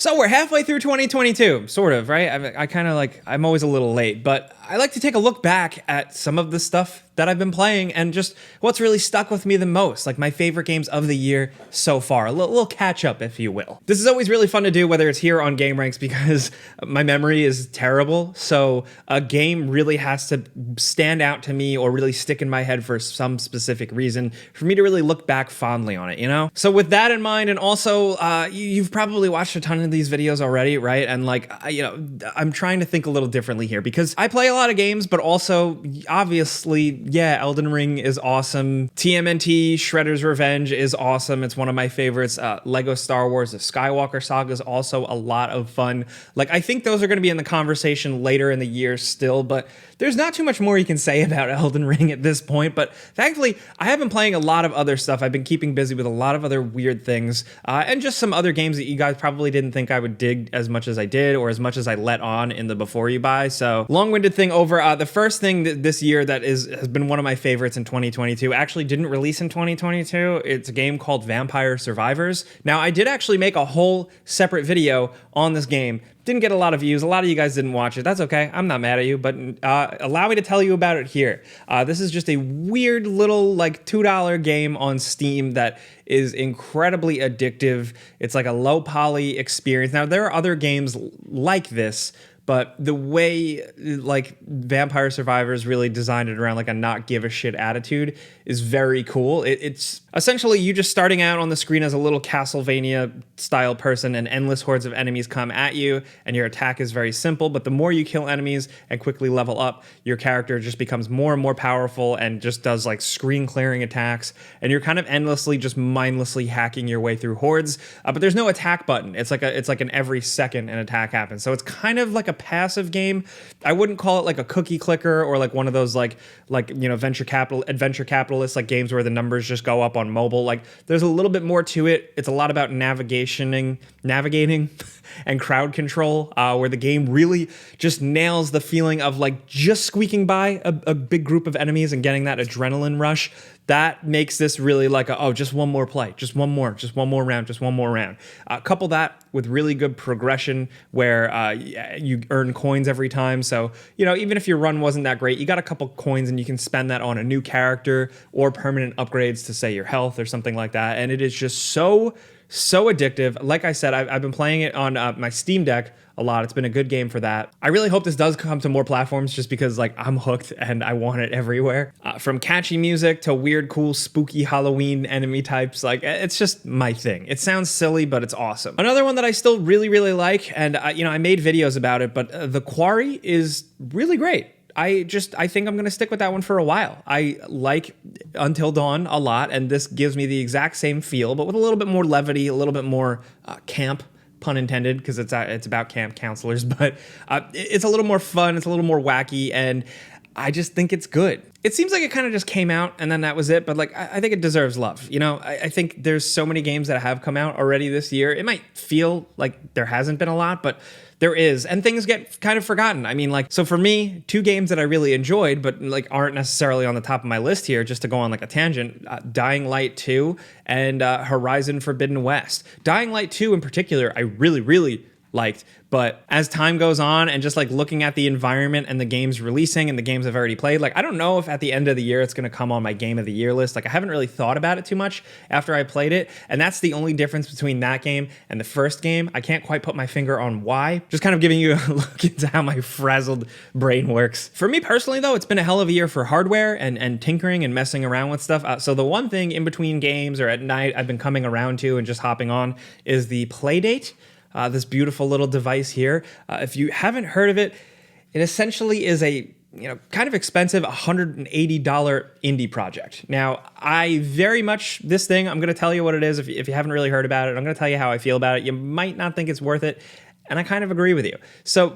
So we're halfway through 2022, sort of, right? I kind of I'm always a little late, but I like to take a look back at some of the stuff that I've been playing and just what's really stuck with me the most, like my favorite games of the year so far, a little catch up, if you will. This is always really fun to do, whether it's here on Game Ranks, because my memory is terrible. So a game really has to stand out to me or really stick in my head for some specific reason for me to really look back fondly on it, you know? So with that in mind, and also you've probably watched a ton of these videos already, right? And I'm trying to think a little differently here because I play a lot of games, but also obviously, yeah, Elden Ring is awesome. TMNT Shredder's Revenge is awesome. It's one of my favorites. Lego Star Wars: The Skywalker Saga is also a lot of fun. I think those are going to be in the conversation later in the year still, but there's not too much more you can say about Elden Ring at this point. But thankfully, I have been playing a lot of other stuff. I've been keeping busy with a lot of other weird things and just some other games that you guys probably didn't think I would dig as much as I did or as much as I let on in the before you buy. So long-winded thing over. The first thing this year that has been one of my favorites in 2022 actually didn't release in 2022. It's a game called Vampire Survivors. Now, I did actually make a whole separate video on this game. Didn't get a lot of views. A lot of you guys didn't watch it. That's okay. I'm not mad at you, but allow me to tell you about it here. This is just a weird little $2 game on Steam that is incredibly addictive. It's like a low poly experience. Now, there are other games like this, but the way Vampire Survivors really designed it around a not give a shit attitude is very cool. It's essentially you just starting out on the screen as a little Castlevania style person, and endless hordes of enemies come at you, and your attack is very simple, but the more you kill enemies and quickly level up, your character just becomes more and more powerful and just does screen clearing attacks, and you're kind of endlessly just mindlessly hacking your way through hordes, but there's no attack button. It's like an every second an attack happens, so it's kind of like a passive game. I wouldn't call it a cookie clicker or one of those adventure capitalist games where the numbers just go up on mobile. There's a little bit more to it. It's a lot about navigating and crowd control, where the game really just nails the feeling of just squeaking by a big group of enemies and getting that adrenaline rush. That makes this really just one more play, just one more round. Couple that with really good progression where you earn coins every time. So, even if your run wasn't that great, you got a couple coins and you can spend that on a new character or permanent upgrades to, say, your health or something like that. And it is just so addictive. Like I said, I've been playing it on my Steam Deck a lot. It's been a good game for that. I really hope this does come to more platforms just because I'm hooked and I want it everywhere. From catchy music to weird, cool, spooky Halloween enemy types, it's just my thing. It sounds silly, but it's awesome. Another one that I still really, really like, and I made videos about it, but The Quarry is really great. I think I'm going to stick with that one for a while. I like Until Dawn a lot, and this gives me the exact same feel, but with a little bit more levity, a little bit more camp, pun intended, because it's about camp counselors, but it's a little more fun, it's a little more wacky, and I just think it's good. It seems like it kind of just came out and then that was it, but I think it deserves love. I think there's so many games that have come out already this year. It might feel like there hasn't been a lot, but there is, and things get kind of forgotten. So for me, two games that I really enjoyed, but aren't necessarily on the top of my list here, just to go on a tangent, Dying Light 2 and Horizon Forbidden West. Dying Light 2 in particular, I really, really liked, but as time goes on and just looking at the environment and the games releasing and the games I've already played, I don't know if at the end of the year it's going to come on my game of the year list. I haven't really thought about it too much after I played it, and that's the only difference between that game and the first game. I can't quite put my finger on why. Just kind of giving you a look into how my frazzled brain works. For me personally though, it's been a hell of a year for hardware and tinkering and messing around with stuff. So the one thing in between games or at night I've been coming around to and just hopping on is the Playdate. This beautiful little device here. If you haven't heard of it, it essentially is a kind of expensive $180 indie project. Now, this thing, I'm going to tell you what it is if you haven't really heard about it. I'm going to tell you how I feel about it. You might not think it's worth it, and I kind of agree with you. So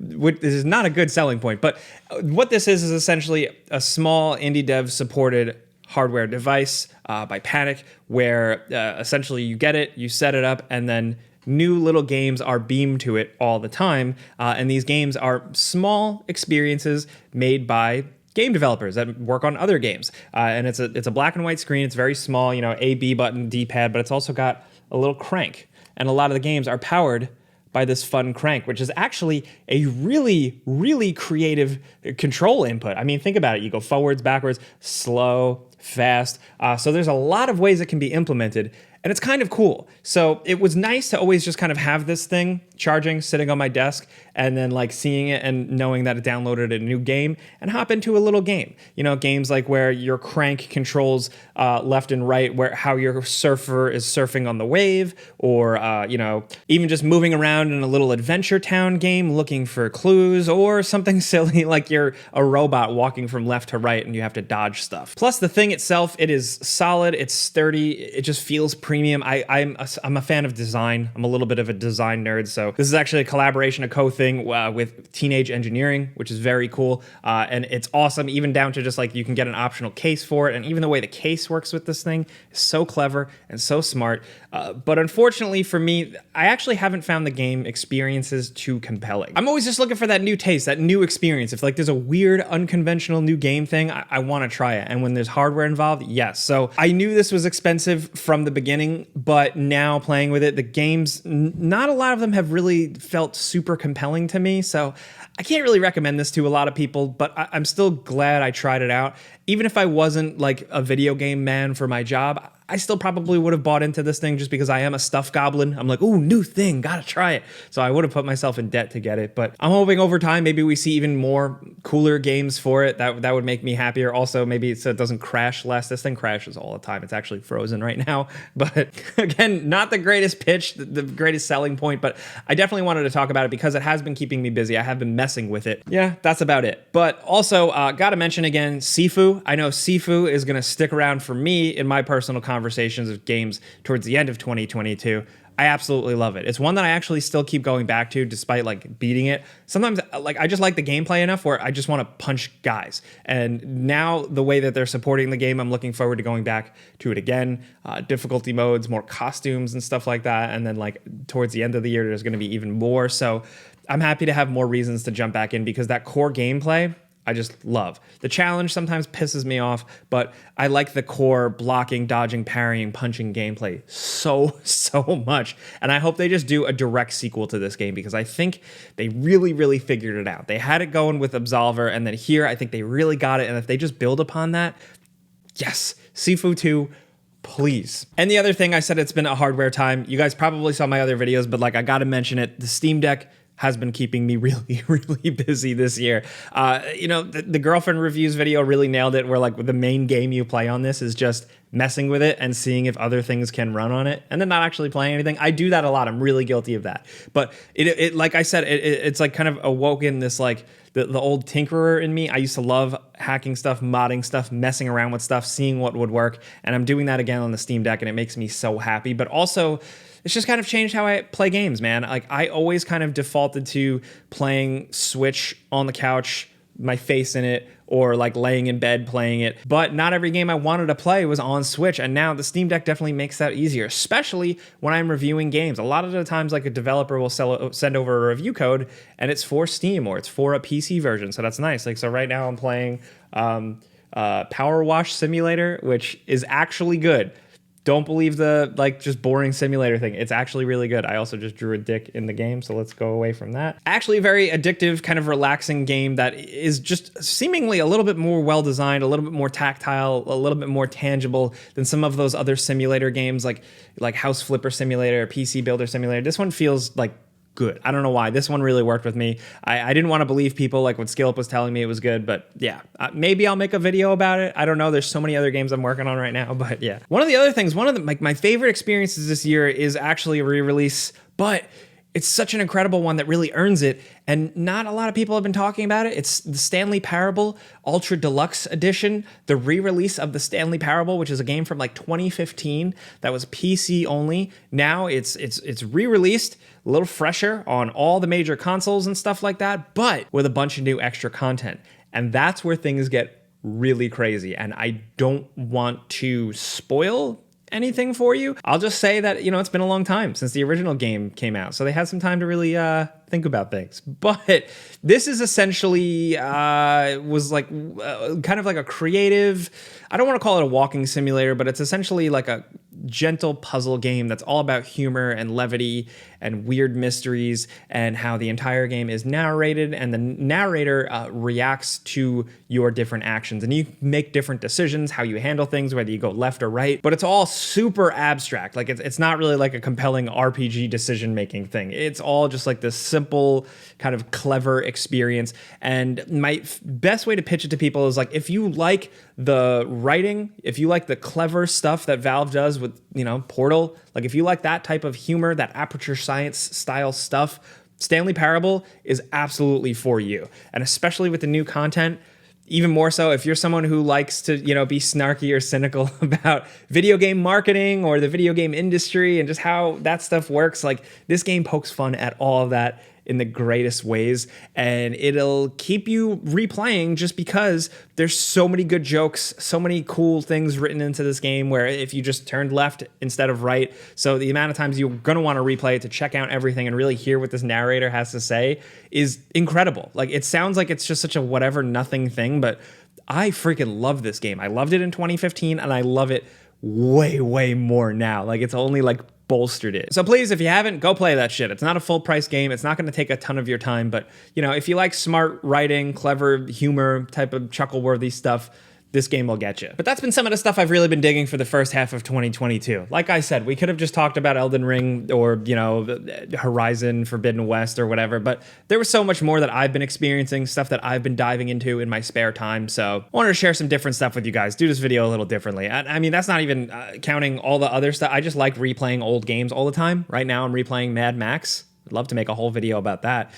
this is not a good selling point, but what this is essentially a small indie dev supported hardware device by Panic, where essentially you get it, you set it up, and then new little games are beamed to it all the time. And these games are small experiences made by game developers that work on other games. And it's a black and white screen. It's very small, A, B button, D-pad, but it's also got a little crank. and a lot of the games are powered by this fun crank, which is actually a really, really creative control input. I mean, think about it. You go forwards, backwards, slow, fast. So there's a lot of ways it can be implemented, and it's kind of cool. So it was nice to always just kind of have this thing charging, sitting on my desk, and then like seeing it and knowing that it downloaded a new game and hop into a little game. You know, games like where your crank controls left and right, where how your surfer is surfing on the wave, or you know, even just moving around in a little Adventure Town game looking for clues, or something silly like you're a robot walking from left to right and you have to dodge stuff. Plus the thing itself, it is solid, it's sturdy, it just feels premium. I'm a fan of design. I'm a little bit of a design nerd, so this is actually a collaboration, a co-thing with Teenage Engineering, which is very cool, and it's awesome, even down to just like you can get an optional case for it, and even the way the case works with this thing is so clever and so smart. But unfortunately for me, I actually haven't found the game experiences too compelling. I'm always just looking for that new taste, that new experience. If like there's a weird, unconventional new game thing, I want to try it. And when there's hardware involved, yes. So I knew this was expensive from the beginning, but now playing with it, the games, not a lot of them have really felt super compelling to me. So I can't really recommend this to a lot of people, but I'm still glad I tried it out. Even if I wasn't like a video game man for my job, I still probably would have bought into this thing just because I am a stuff goblin. I'm like, ooh, new thing, gotta try it. So I would have put myself in debt to get it. But I'm hoping over time, maybe we see even more cooler games for it. That would make me happier. Also, maybe so it doesn't crash less. This thing crashes all the time. It's actually frozen right now. But again, not the greatest pitch, the greatest selling point, but I definitely wanted to talk about it because it has been keeping me busy. I have been messing with it. Yeah, that's about it. But also, gotta mention again, Sifu. I know Sifu is gonna stick around for me in my personal conversations of games towards the end of 2022. I absolutely love it. It's one that I actually still keep going back to despite like beating it. Sometimes like I just like the gameplay enough where I just want to punch guys. And now the way that they're supporting the game, I'm looking forward to going back to it again. Difficulty modes, more costumes and stuff like that. And then like towards the end of the year, there's going to be even more. So I'm happy to have more reasons to jump back in because that core gameplay, I just love. The challenge sometimes pisses me off, but I like the core blocking, dodging, parrying, punching gameplay so much. And I hope they just do a direct sequel to this game because I think they really figured it out. They had it going with Absolver, and then here I think they really got it. And if they just build upon that, yes, Sifu 2, please. And the other thing, I said it's been a hardware time. You guys probably saw my other videos, but like I gotta mention it, the Steam Deck has been keeping me really busy this year. You know, the girlfriend reviews video really nailed it, where like the main game you play on this is just messing with it and seeing if other things can run on it and then not actually playing anything. I do that a lot. I'm really guilty of that. But it like I said, it's like kind of awoken this like the old tinkerer in me. I used to love hacking stuff, modding stuff, messing around with stuff, seeing what would work. And I'm doing that again on the Steam Deck and it makes me so happy. But also, it's just kind of changed how I play games, man. Like I always kind of defaulted to playing Switch on the couch, my face in it, or like laying in bed playing it. But not every game I wanted to play was on Switch. And now the Steam Deck definitely makes that easier, especially when I'm reviewing games. A lot of the times like a developer will send over a review code and it's for Steam or it's for a PC version. So that's nice. Like, so right now I'm playing Power Wash Simulator, which is actually good. Don't believe the like just boring simulator thing. It's actually really good. I also just drew a dick in the game, so let's go away from that. Actually, a very addictive, kind of relaxing game that is just seemingly a little bit more well-designed, a little bit more tactile, a little bit more tangible than some of those other simulator games like House Flipper Simulator, PC Builder Simulator. This one feels like good. I don't know why. This one really worked with me. I didn't want to believe people like when Scale Up was telling me it was good, but yeah, maybe I'll make a video about it. I don't know. There's so many other games I'm working on right now, but yeah. One of the other things, like my favorite experiences this year is actually a re-release, but it's such an incredible one that really earns it, and not a lot of people have been talking about it. It's the Stanley Parable Ultra Deluxe Edition, the re-release of the Stanley Parable, which is a game from like 2015 that was PC only. Now it's re-released, a little fresher on all the major consoles and stuff like that, but with a bunch of new extra content. And that's where things get really crazy, and I don't want to spoil anything for you. I'll just say that, you know, it's been a long time since the original game came out, so they had some time to really think about things. But this is essentially was like kind of like a creative, I don't want to call it a walking simulator, but it's essentially like a gentle puzzle game that's all about humor and levity and weird mysteries, and how the entire game is narrated, and the narrator reacts to your different actions, and you make different decisions how you handle things, whether you go left or right. But it's all super abstract. Like it's not really like a compelling RPG decision making thing. It's all just like this simple kind of clever experience. And my best way to pitch it to people is like, if you like the writing, if you like the clever stuff that Valve does with, Portal, like if you like that type of humor, that Aperture Science style stuff, Stanley Parable is absolutely for you. And especially with the new content, even more so if you're someone who likes to, be snarky or cynical about video game marketing or the video game industry and just how that stuff works. Like, this game pokes fun at all of that in the greatest ways, and it'll keep you replaying just because there's so many good jokes, so many cool things written into this game where if you just turned left instead of right, so the amount of times you're going to want to replay it to check out everything and really hear what this narrator has to say is incredible. Like, it sounds like it's just such a whatever nothing thing, but I freaking love this game. I loved it in 2015 and I love it way, way more now. Like, it's only like bolstered it. So please, if you haven't, go play that shit. It's not a full price game. It's not going to take a ton of your time, but if you like smart writing, clever humor, type of chuckle-worthy stuff, this game will get you. But that's been some of the stuff I've really been digging for the first half of 2022. Like I said, we could have just talked about Elden Ring or, Horizon Forbidden West or whatever, but there was so much more that I've been experiencing, stuff that I've been diving into in my spare time. So I wanted to share some different stuff with you guys, do this video a little differently. I mean, that's not even counting all the other stuff. I just like replaying old games all the time. Right now I'm replaying Mad Max. I'd love to make a whole video about that.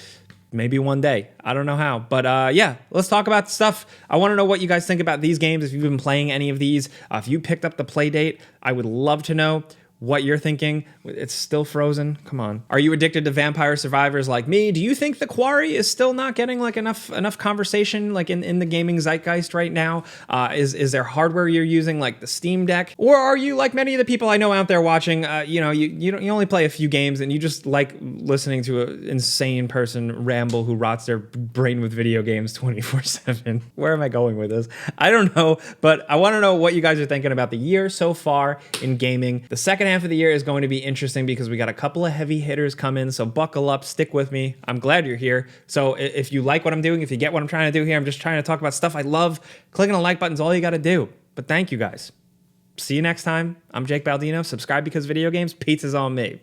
Maybe one day. I don't know how. But yeah, let's talk about stuff. I want to know what you guys think about these games. If you've been playing any of these, if you picked up the Playdate, I would love to know what you're thinking. It's still frozen. Come on. Are you addicted to Vampire Survivors like me? Do you think The Quarry is still not getting like enough conversation like in the gaming zeitgeist right now? Is there hardware you're using like the Steam Deck? Or are you like many of the people I know out there watching, you only play a few games and you just like listening to an insane person ramble who rots their brain with video games 24/7. Where am I going with this? I don't know, but I want to know what you guys are thinking about the year so far in gaming. The second half of the year is going to be interesting because we got a couple of heavy hitters coming, so buckle up, stick with me. I'm glad you're here. So if you like what I'm doing, if you get what I'm trying to do here, I'm just trying to talk about stuff I love. Clicking the like button's all you got to do. But thank you guys. See you next time. I'm Jake Baldino. Subscribe because video games. Pizza's on me.